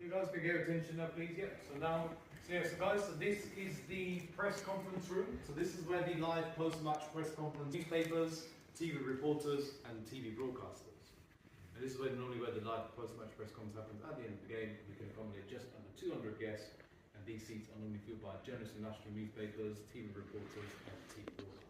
You guys can get your attention now, please. Yeah. So guys, so this is the press conference room. So this is where the live post-match press conference, newspapers, TV reporters, and TV broadcasters. And this is where the live post-match press conference happens at the end of the game. We can accommodate just under 200 guests, and these seats are normally filled by journalists and national newspapers, TV reporters, and TV broadcasters.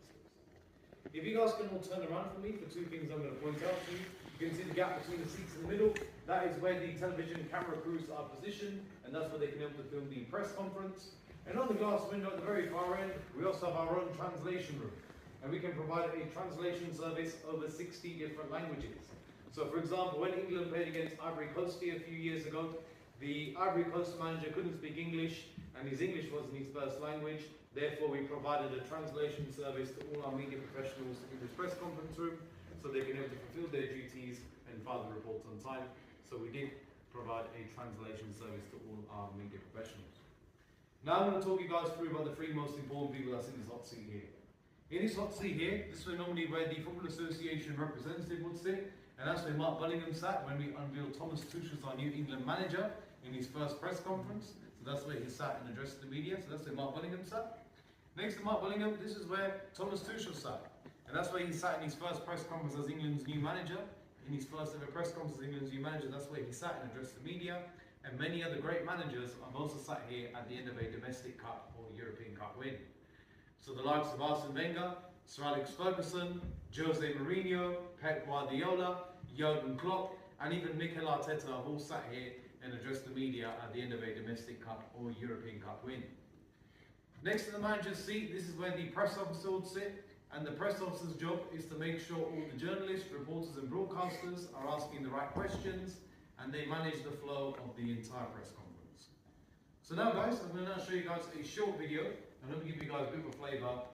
If you guys can all turn around for me for two things I'm going to point out to you. You can see the gap between the seats in the middle. That is where the television camera crews are positioned, and that's where they can be able to film the press conference. And on the glass window at the very far end, we also have our own translation room. And we can provide a translation service over 60 different languages. So for example, when England played against Ivory Coast here a few years ago, the Ivory Coast manager couldn't speak English, and his English wasn't his first language. Therefore, we provided a translation service to all our media professionals in this press conference room, so they can be able to fulfill their duties and file the reports on time. So we did provide a translation service to all our media professionals. Now I'm going to talk you guys through about the three most important people that's in this hot seat here. In this hot seat here, this is normally where the Football Association representative would sit, and that's where Mark Bullingham sat when we unveiled Thomas Tuchel as our new England manager in his first press conference. So that's where he sat and addressed the media. So that's where Mark Bullingham sat. Next to Mark Bullingham, this is where Thomas Tuchel sat. And that's where he sat in his first press conference as England's new manager. In his first ever press conference as England's new manager, that's where he sat and addressed the media. And many other great managers have also sat here at the end of a domestic cup or European Cup win. So the likes of Arsene Wenger, Sir Alex Ferguson, Jose Mourinho, Pep Guardiola, Jurgen Klopp, and even Mikel Arteta have all sat here and addressed the media at the end of a domestic cup or European Cup win. Next to the manager's seat, this is where the press officer would sit, and the press officer's job is to make sure all the journalists, reporters and broadcasters are asking the right questions, and they manage the flow of the entire press conference. So now guys, I'm going to now show you guys a short video, and let me give you guys a bit of a flavour